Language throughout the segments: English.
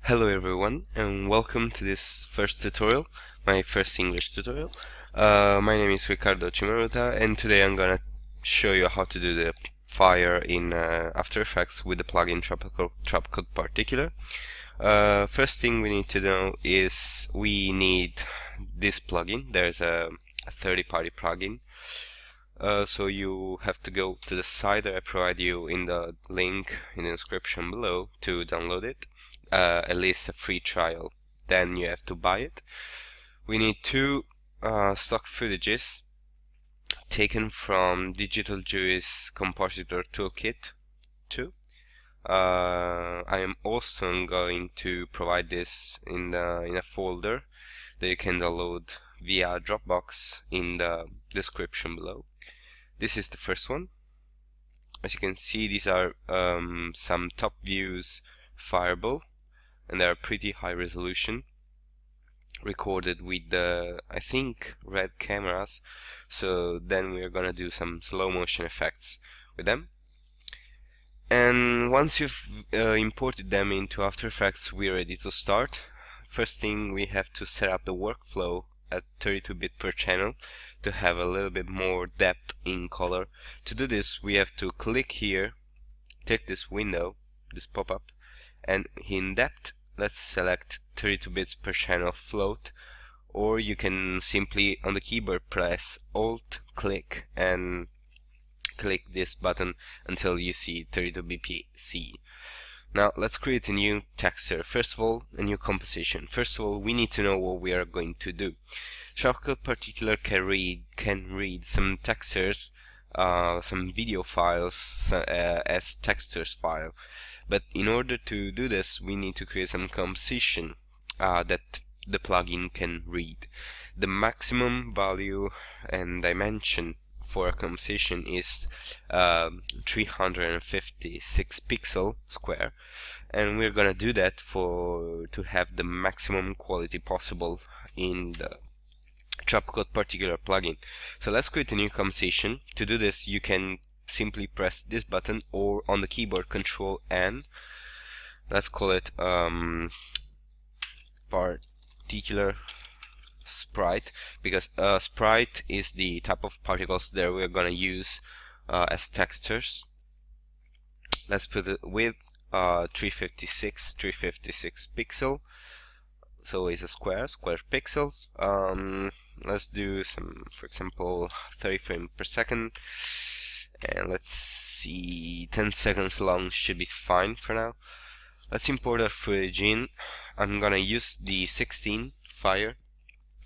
Hello everyone and welcome to this first tutorial, my first English tutorial. My name is Ricardo Cimaruta and today I'm gonna show you how to do the fire in After Effects with the plugin Trapcode Particular. First thing we need to know is we need this plugin. There's a third-party plugin. So you have to go to the site that I provide you in the link in the description below to download it. At least a free trial, then you have to buy it. We need two stock footages taken from Digital Jury's Compositor Toolkit 2. I am also going to provide this in a folder that you can download via Dropbox in the description below. This is the first one. As you can see, these are some top views fireball, and they are pretty high resolution, recorded with the, I think, red cameras. So then we are gonna do some slow motion effects with them. And once you've imported them into After Effects, we're ready to start. First thing, we have to set up the workflow at 32-bit per channel to have a little bit more depth in color. To do this, we have to click here, take this window, this pop-up, and in depth, let's select 32 bits per channel float, or you can simply on the keyboard press Alt click and click this button until you see 32 bpc. Now let's create a new texture. First of all, a new composition. First of all, we need to know what we are going to do. Trapcode Particular can read some textures, some video files as textures file. But in order to do this, we need to create some composition that the plugin can read. The maximum value and dimension for a composition is 356 pixel square, and we're gonna do that to have the maximum quality possible in the Trapcode Particular plugin. So let's create a new composition. To do this, you can simply press this button or on the keyboard Control N. Let's call it Particular Sprite, because sprite is the type of particles that we're gonna use as textures. Let's put it with 356 pixel, so it's a square pixels. Let's do some, for example, 30 frames per second, and let's see, 10 seconds long should be fine for now. Let's import our footage in. I'm gonna use the 16 fire,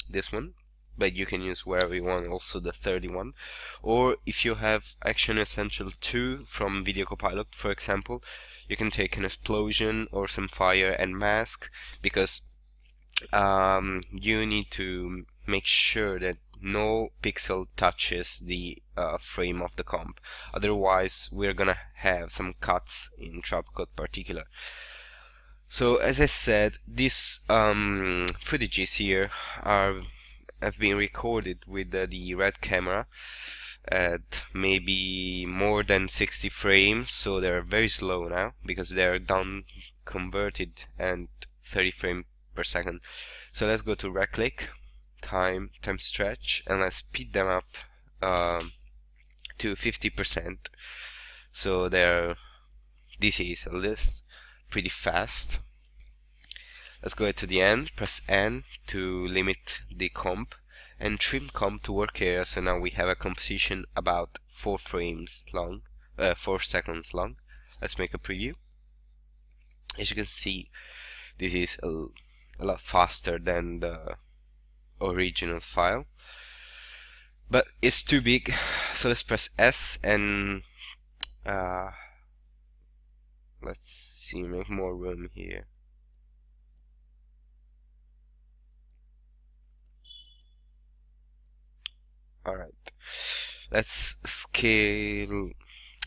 this one, but you can use wherever you want, also the 31, or if you have Action Essential 2 from Video Copilot, for example, you can take an explosion or some fire and mask, because you need to make sure that no pixel touches the frame of the comp. Otherwise, we're gonna have some cuts in Trapcode Particular. So as I said, these footages here have been recorded with the red camera at maybe more than 60 frames, so they're very slow now because they're down converted and 30 frames per second. So let's go to right click, time stretch, and let's speed them up to 50%. So this is a list pretty fast. Let's go to the end, press N to limit the comp, and trim comp to work area. So now we have a composition about 4 frames long, 4 seconds long. Let's make a preview. As you can see, this is a lot faster than the original file, but it's too big, so let's press S and let's see, make more room here. Alright, let's scale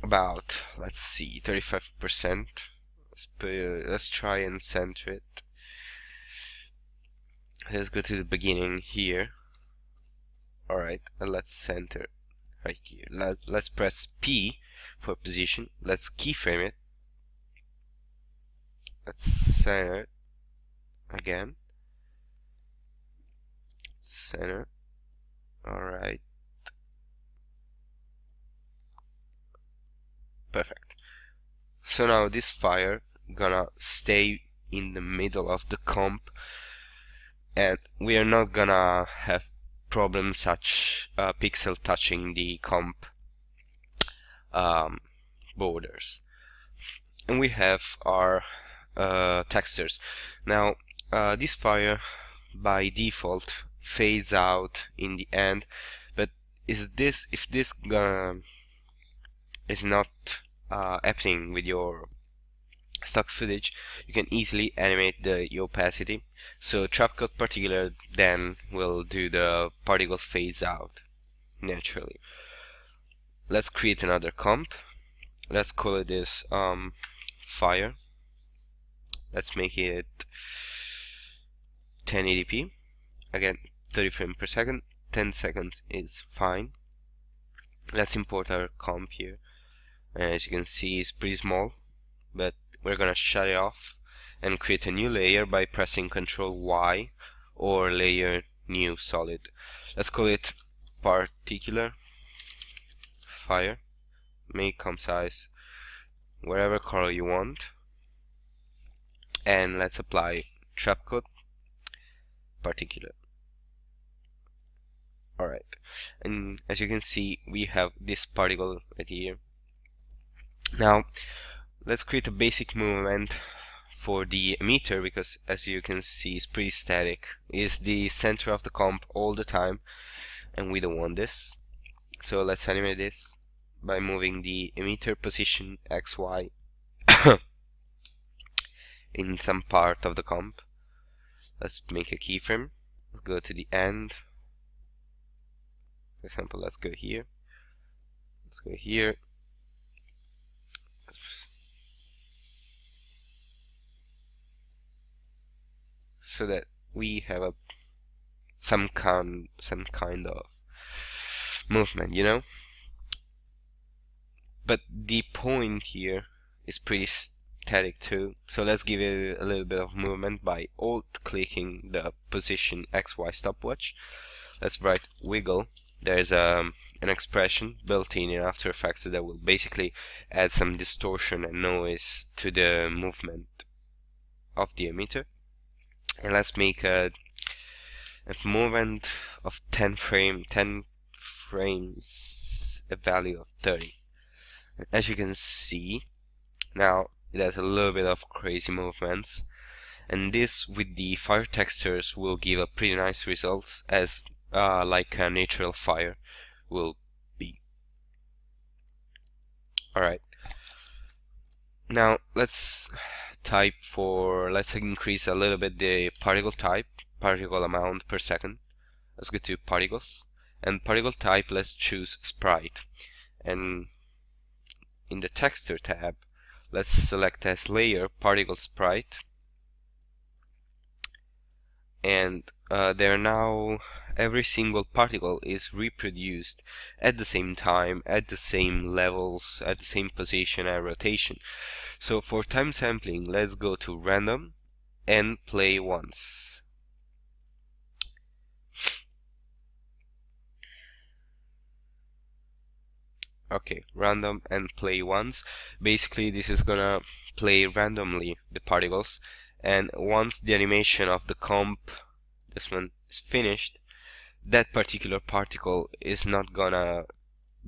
about, let's see, 35%. Let's try and center it. Let's go to the beginning here. Alright, and let's center right here. Let's press P for position. Let's keyframe it. Let's center it. again, center. Alright, perfect. So now this fire gonna stay in the middle of the comp, and we are not gonna have problems such pixel touching the comp borders. And we have our textures. Now this fire by default fades out in the end, but if this is not happening with your stock footage, you can easily animate the opacity. So Trapcode Particular then will do the particle phase out naturally. Let's create another comp. Let's call it this fire. Let's make it 1080p. Again, 30 frames per second. 10 seconds is fine. Let's import our comp here. As you can see, it's pretty small, but we're gonna shut it off and create a new layer by pressing Ctrl Y or layer new solid. Let's call it particular fire. Make comp size whatever color you want, and let's apply Trapcode Particular. Alright, and as you can see, we have this particle right here. Now let's create a basic movement for the emitter, because as you can see, it's pretty static. It's the center of the comp all the time, and we don't want this. So let's animate this by moving the emitter position XY in some part of the comp. Let's make a keyframe. Let's go to the end. For example, let's go here. Let's go here. So that we have some kind of movement, you know. But the point here is pretty static too. So let's give it a little bit of movement by alt-clicking the position XY stopwatch. Let's write wiggle. There's an expression built in After Effects that will basically add some distortion and noise to the movement of the emitter. And let's make a movement of 10 frames, a value of 30. As you can see, now it has a little bit of crazy movements, and this with the fire textures will give a pretty nice results, as like a natural fire will be. Alright, now let's increase a little bit the particle amount per second. Let's go to particles, and particle type, let's choose sprite, and in the texture tab let's select as layer particle sprite, and there now every single particle is reproduced at the same time, at the same levels, at the same position and rotation. So for time sampling, let's go to random and play once. Okay, random and play once. Basically this is gonna play randomly the particles, and once the animation of the comp, this one, is finished, that particular particle is not gonna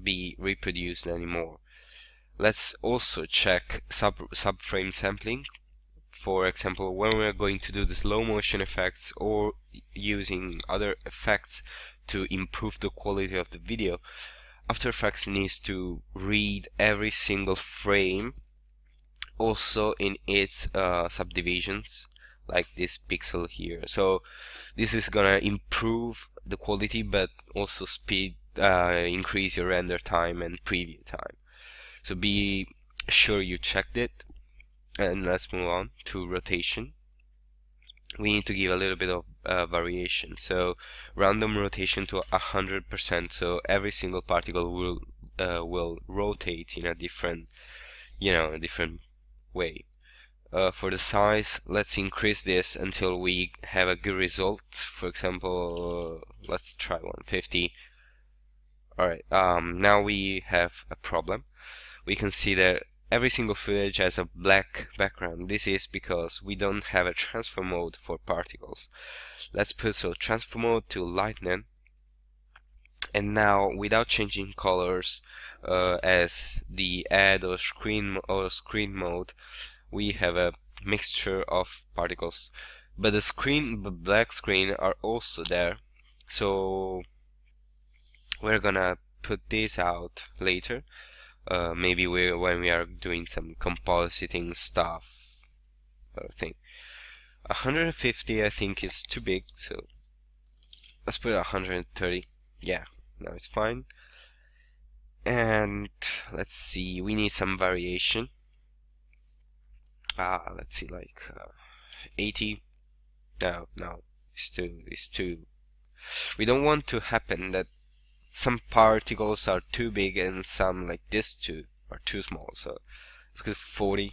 be reproduced anymore. Let's also check subframe sampling. For example, when we're going to do the slow motion effects or using other effects to improve the quality of the video, After Effects needs to read every single frame, also in its subdivisions, like this pixel here. So this is gonna improve the quality, but also increase your render time and preview time. So be sure you checked it. And let's move on to rotation. We need to give a little bit of variation. So random rotation to 100%. So every single particle will rotate in a different, a different way. For the size, let's increase this until we have a good result. For example, let's try 150. Alright, now we have a problem. We can see that every single footage has a black background. This is because we don't have a transfer mode for particles. Let's put transfer mode to lighten, and now without changing colors as the add or screen mode, we have a mixture of particles, but the black screen are also there, so we're gonna put this out later. Maybe when we are doing some compositing stuff thing. 150 I think is too big, so let's put 130. Yeah, now it's fine. And let's see, we need some variation. Let's see, like 80. No, it's too. We don't want to happen that some particles are too big and some like this two are too small. So let's go 40.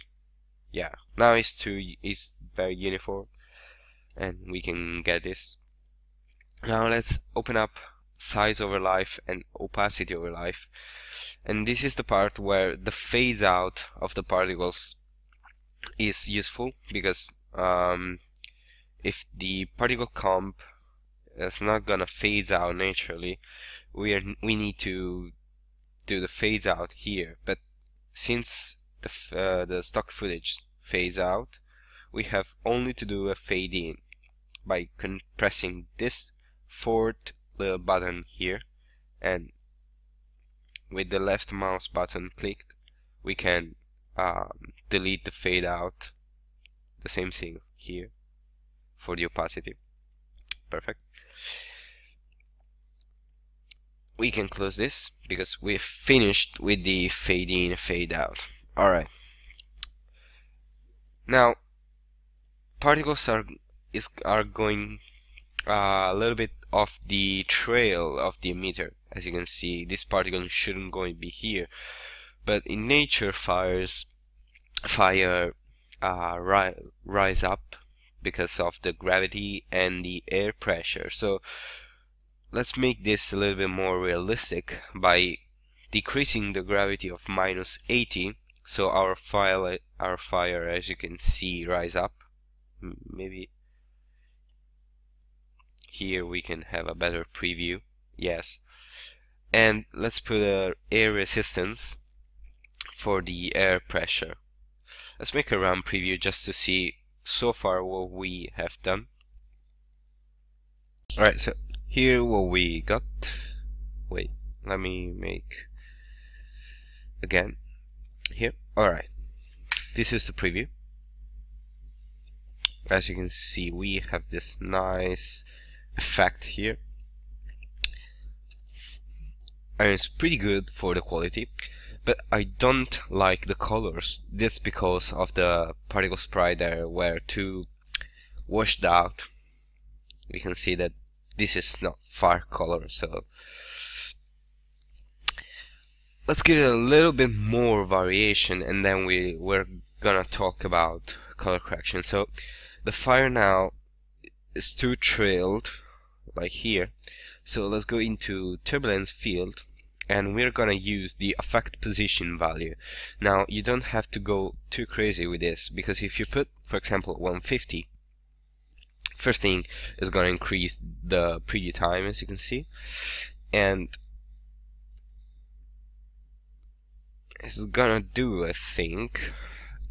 Yeah, now it's very uniform, and we can get this. Now let's open up size over life and opacity over life, and this is the part where the phase out of the particles is useful, because if the particle comp is not gonna phase out naturally, we need to do the phase out here. But since the stock footage phase out, we have only to do a fade in by compressing this fourth little button here, and with the left mouse button clicked, we can delete the fade out. The same thing here for the opacity. Perfect. We can close this because we've finished with the fade in, fade out. Alright. Now particles are going a little bit off the trail of the emitter. As you can see, this particle shouldn't going to be here, but in nature fire rise up because of the gravity and the air pressure. So let's make this a little bit more realistic by decreasing the gravity of -80, so our fire, as you can see, rise up. Maybe here we can have a better preview. Yes, and let's put a air resistance for the air pressure. Let's make a run preview just to see so far what we have done. Alright, so here what we got. Wait, let me make again here. Alright, this is the preview. As you can see, we have this nice effect here, and it's pretty good for the quality, but I don't like the colors. This because of the particle sprite that were too washed out. We can see that this is not far color, so let's give it a little bit more variation, and then we're gonna talk about color correction. So the fire now is too trailed, like here. So let's go into turbulence field, and we're gonna use the effect position value. Now you don't have to go too crazy with this, because if you put, for example, 150, first thing is gonna increase the preview time, as you can see, and it's gonna do, I think,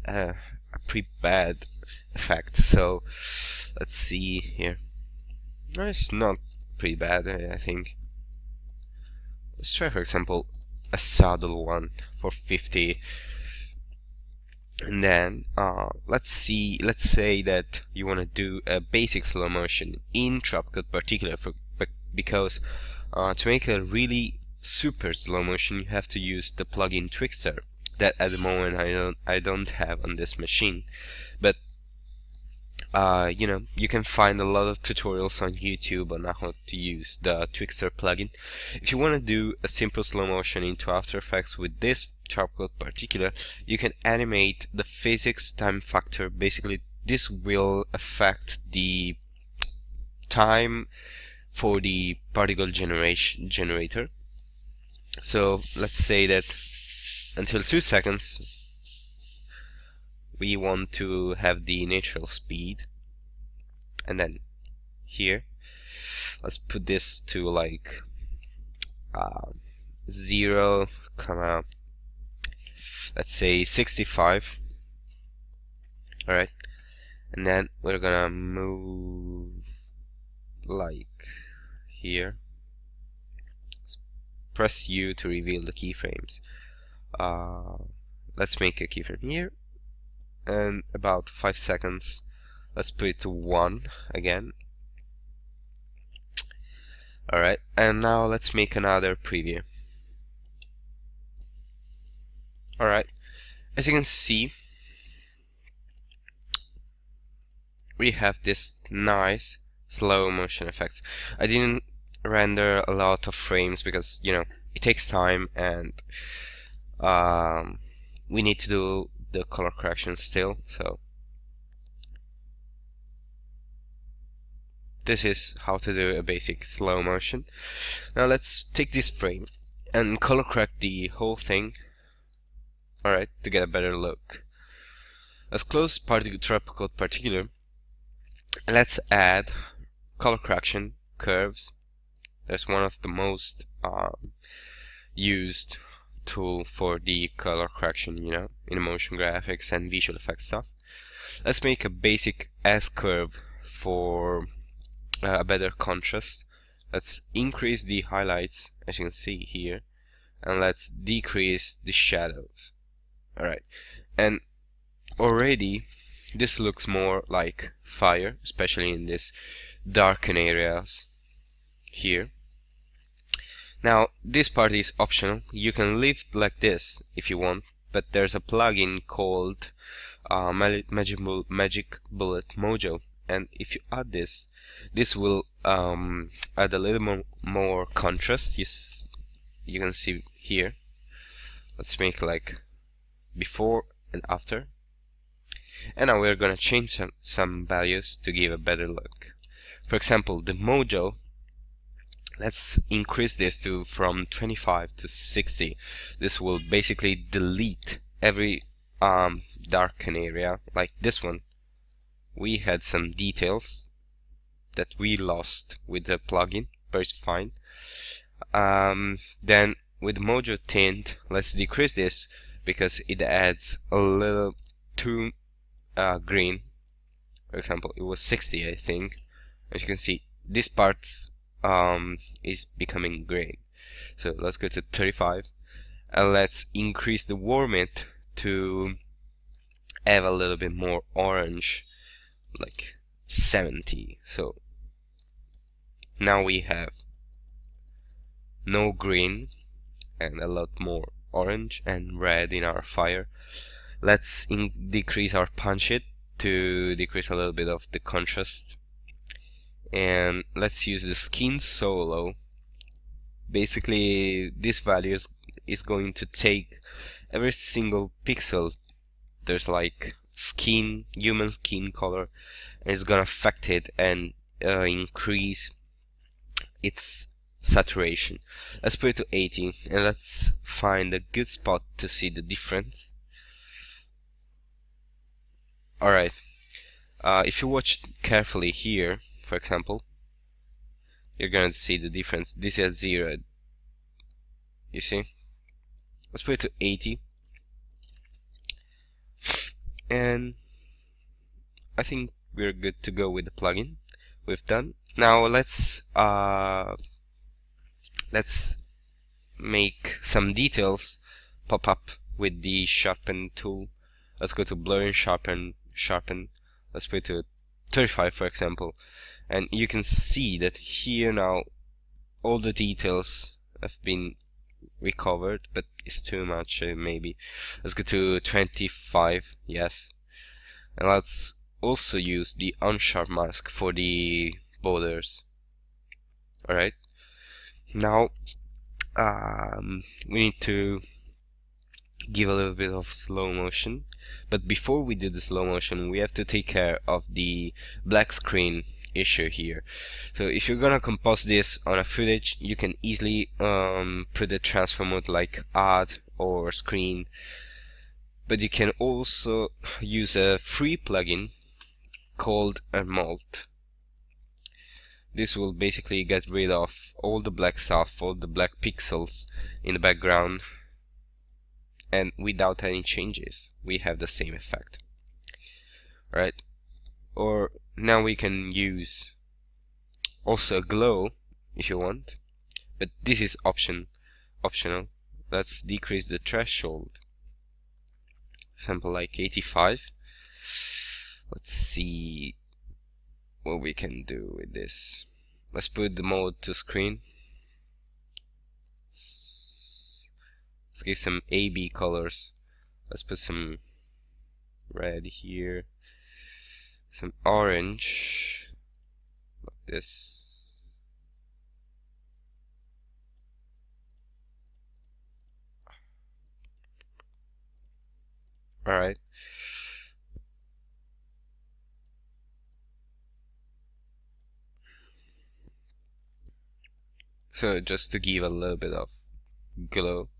a pretty bad effect. So let's see here. No, it's not pretty bad, I think. Let's try, for example, a saddle one for 50, and then let's say that you want to do a basic slow motion in Trapcode Particular, because to make a really super slow motion you have to use the plugin Twixtor that at the moment I don't have on this machine. But You know, you can find a lot of tutorials on YouTube on how to use the Twixtor plugin. If you want to do a simple slow motion into After Effects with this Trapcode Particular, you can animate the physics time factor. Basically, this will affect the time for the particle generator. So let's say that until 2 seconds we want to have the natural speed, and then here let's put this to like 0, let's say 65. Alright, and then we're gonna move like here. Press U to reveal the keyframes. Let's make a keyframe here, and about 5 seconds let's put it to 1 again. Alright, and now let's make another preview. Alright, as you can see, we have this nice slow motion effects. I didn't render a lot of frames because, you know, it takes time, and we need to do the color correction still. So this is how to do a basic slow motion. Now let's take this frame and color correct the whole thing. Alright, to get a better look. Let's close Trapcode Particular. Let's add color correction curves. That's one of the most used tool for the color correction, you know, in motion graphics and visual effects stuff. Let's make a basic S-curve for a better contrast. Let's increase the highlights, as you can see here, and let's decrease the shadows. Alright, and already this looks more like fire, especially in this darken areas here. Now this part is optional. You can leave it like this if you want, but there's a plugin called Magic Bullet Mojo, and if you add this, this will add a little more contrast. You can see here. Let's make like before and after, and now we're gonna change some values to give a better look. For example, the Mojo, let's increase this to from 25 to 60. This will basically delete every darken area. Like this one, we had some details that we lost with the plugin, but it's fine. Then with Mojo Tint, let's decrease this because it adds a little too green. For example, it was 60, I think. As you can see, this part is becoming green. So let's go to 35, and let's increase the warmth to have a little bit more orange, like 70. So now we have no green and a lot more orange and red in our fire. Let's decrease our punch it to decrease a little bit of the contrast, and let's use the skin solo. Basically this value is going to take every single pixel. There's like skin, human skin color, and it's gonna affect it and increase its saturation. Let's put it to 80, and let's find a good spot to see the difference. Alright, if you watch carefully here, for example, you're going to see the difference. This is 0. You see? Let's put it to 80. And I think we're good to go with the plugin. We've done. Now let's make some details pop up with the sharpen tool. Let's go to blur and sharpen. Let's put it to 35, for example, and you can see that here now all the details have been recovered, but it's too much maybe. Let's go to 25, yes, and let's also use the unsharp mask for the borders. Alright, now we need to give a little bit of slow motion, but before we do the slow motion we have to take care of the black screen issue here. So if you're gonna compose this on a footage, you can easily put the transfer mode like add or screen, but you can also use a free plugin called animate. This will basically get rid of all the black stuff, all the black pixels in the background, and without any changes we have the same effect. Right? Or now we can use also glow if you want, but this is optional. Let's decrease the threshold, sample like 85. Let's see what we can do with this. Let's put the mode to screen. Let's give some AB colors. Let's put some red here, some orange like this. Alright. So just to give a little bit of glow.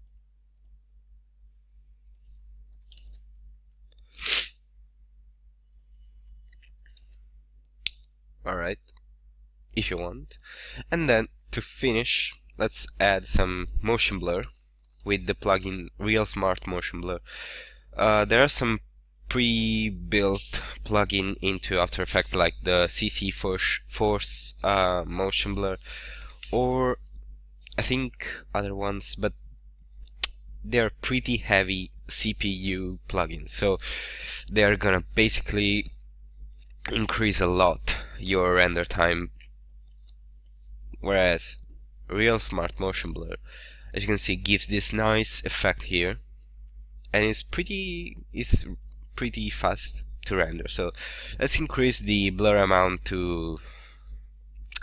Alright, if you want. And then to finish, let's add some motion blur with the plugin Real Smart Motion Blur. There are some pre-built plugin into After Effects like the CC Force Motion Blur, or I think other ones, but they're pretty heavy CPU plugins, so they're gonna basically increase a lot your render time, whereas Real Smart Motion Blur, as you can see, gives this nice effect here, and it's pretty fast to render. So let's increase the blur amount to,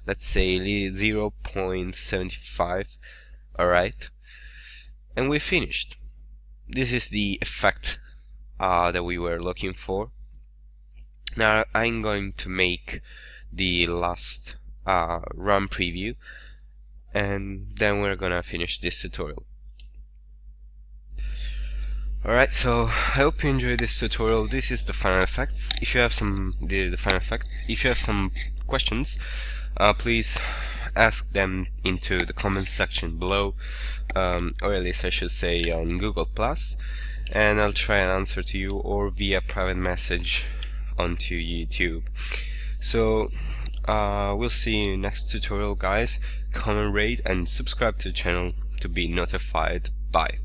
let's say, 0.75. Alright, and we're finished. This is the effect that we were looking for. Now I'm going to make the last run preview, and then we're gonna finish this tutorial. Alright, so I hope you enjoyed this tutorial. This is the final effects. If you have some the final effects, if you have some questions, please ask them into the comments section below, or at least I should say on Google+, and I'll try and answer to you, or via private message onto YouTube. So we'll see you next tutorial, guys. Comment, rate, and subscribe to the channel to be notified. Bye.